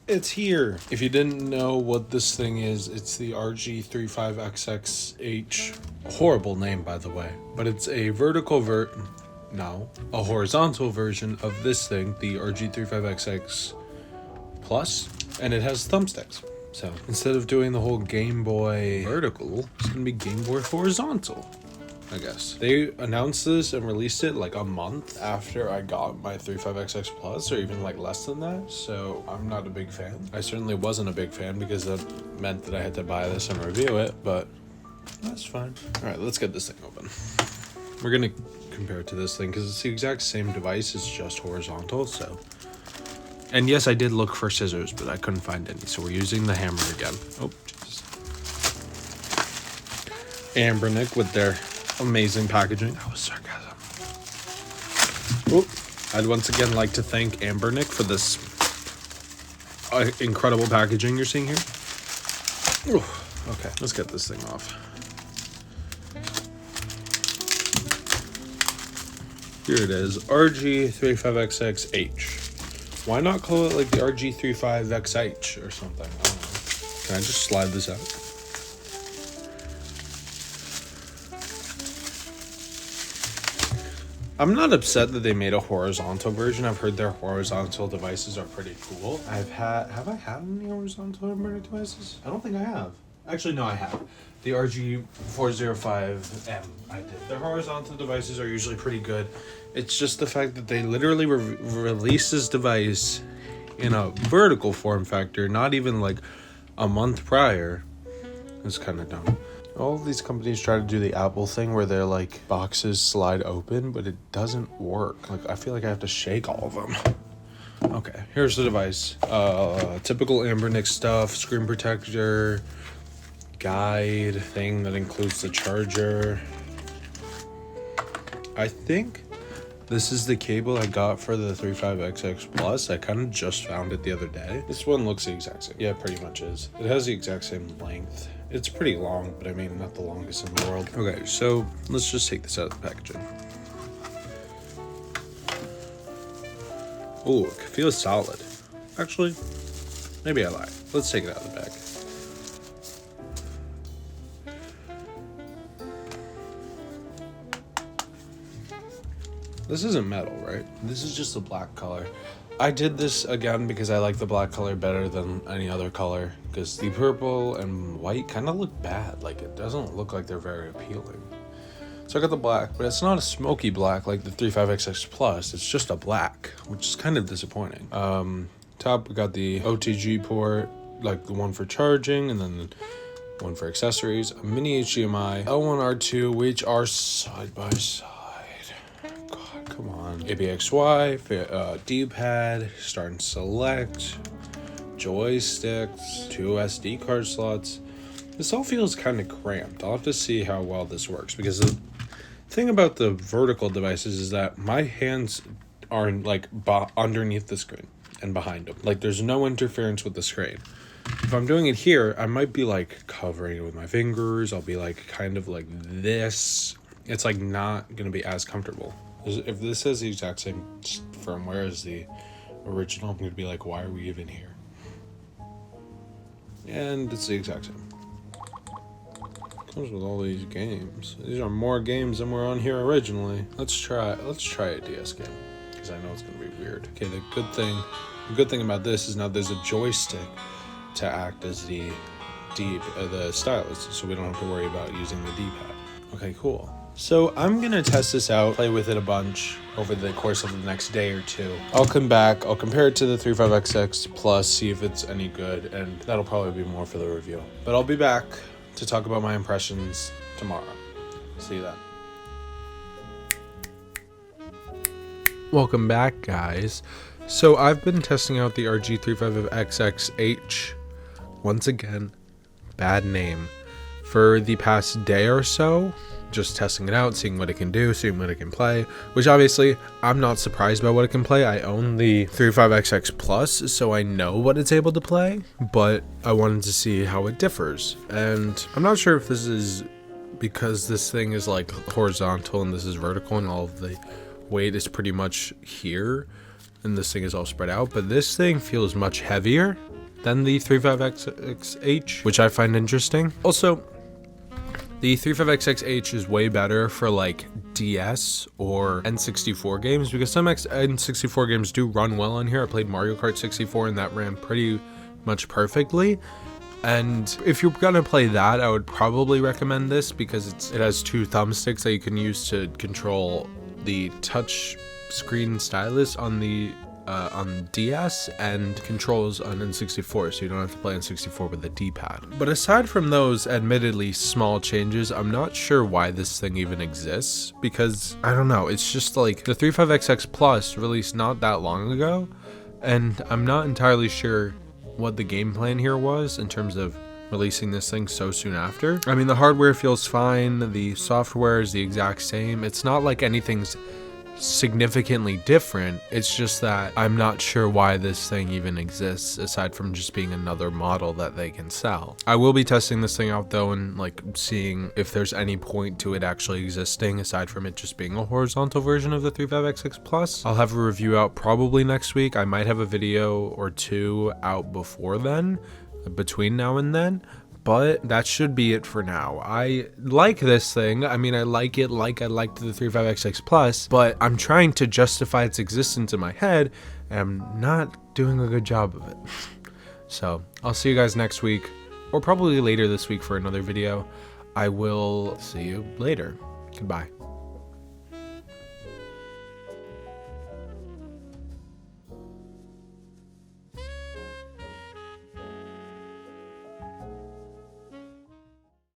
It's here. If you didn't know what this thing is, it's the RG35XX. Horrible name, by the way. But it's a a horizontal version of this thing, the RG35XX Plus, and it has thumbsticks. So instead of doing the whole Game Boy vertical, it's gonna be Game Boy horizontal, I guess. They announced this and released it like a month after I got my 35XX Plus, or even like less than that, so I'm not a big fan. I certainly wasn't a big fan because that meant that I had to buy this and review it, but that's fine. Alright, let's get this thing open. We're gonna compare it to this thing because it's the exact same device, it's just horizontal, so. And yes, I did look for scissors, but I couldn't find any, so we're using the hammer again. Oh, Jesus. Anbernic with their amazing packaging. That was sarcasm. Oh, I'd once again like to thank Anbernic for this incredible packaging you're seeing here. Ooh, okay, let's get this thing off. Here it is, RG35XX. Why not call it like the RG35XH or something? I don't know. Can I just slide this out? I'm not upset that they made a horizontal version. I've heard their horizontal devices are pretty cool. Have I had any horizontal Anbernic devices? I don't think I have. Actually, no, I have. The RG405M, I did. Their horizontal devices are usually pretty good. It's just the fact that they literally released this device in a vertical form factor, not even like a month prior. It's kind of dumb. All of these companies try to do the Apple thing where their like boxes slide open, but it doesn't work. Like I feel like I have to shake all of them. Okay, here's the device. Typical Anbernic stuff, screen protector, guide thing that includes the charger. I think this is the cable I got for the 35XX Plus. I kind of just found it the other day. This one looks the exact same. Yeah, it pretty much is. It has the exact same length. It's pretty long, but I mean, not the longest in the world. Okay, so let's just take this out of the packaging. Oh, it feels solid. Actually, maybe I lied. Let's take it out of the bag. This isn't metal, right? This is just a black color. I did this again because I like the black color better than any other color, because the purple and white kind of look bad. Like, it doesn't look like they're very appealing. So I got the black, but it's not a smoky black like the 35XX Plus. It's just a black, which is kind of disappointing. Top, we got the OTG port, like the one for charging, and then the one for accessories, a mini HDMI, L1R2, which are side by side. Come on. ABXY, D-pad, start and select, joysticks, 2 SD card slots. This all feels kind of cramped. I'll have to see how well this works, because the thing about the vertical devices is that my hands are like underneath the screen and behind them. Like, there's no interference with the screen. If I'm doing it here, I might be like covering it with my fingers. I'll be like kind of like this. It's like not gonna be as comfortable. If this is the exact same firmware as the original, I'm going to be like, why are we even here? And it's the exact same. Comes with all these games. These are more games than were on here originally. Let's try a DS game, because I know it's going to be weird. Okay, the good thing about this is now there's a joystick to act as the stylus, so we don't have to worry about using the D-pad. Okay, cool. So I'm going to test this out, play with it a bunch over the course of the next day or two. I'll come back, I'll compare it to the 35XX Plus, see if it's any good, and that'll probably be more for the review. But I'll be back to talk about my impressions tomorrow. See you then. Welcome back, guys. So I've been testing out the RG35XX. Once again, bad name. For the past day or so, just testing it out, seeing what it can do, seeing what it can play, which obviously I'm not surprised by what it can play. I own the 35XX Plus, so I know what it's able to play, but I wanted to see how it differs. And I'm not sure if this is because this thing is like horizontal and this is vertical and all of the weight is pretty much here and this thing is all spread out, but this thing feels much heavier than the 35XX, which I find interesting. Also, the 35XX is way better for like DS or N64 games, because some N64 games do run well on here. I played Mario Kart 64 and that ran pretty much perfectly. And if you're gonna play that, I would probably recommend this because it has 2 thumbsticks that you can use to control the touch screen stylus on the on DS, and controls on N64, so you don't have to play N64 with a D-pad. But aside from those admittedly small changes, I'm not sure why this thing even exists, because I don't know, it's just like the 35XX Plus released not that long ago, and I'm not entirely sure what the game plan here was in terms of releasing this thing so soon after. I mean, the hardware feels fine, the software is the exact same. It's not like anything's significantly different. It's just that I'm not sure why this thing even exists aside from just being another model that they can sell. I will be testing this thing out though, and like seeing if there's any point to it actually existing aside from it just being a horizontal version of the 35XX Plus. I'll have a review out probably next week. I might have a video or 2 out before then, between now and then. But that should be it for now. I like this thing. I mean, I like it like I liked the 35XX Plus, but I'm trying to justify its existence in my head, and I'm not doing a good job of it. So I'll see you guys next week, or probably later this week for another video. I will see you later. Goodbye.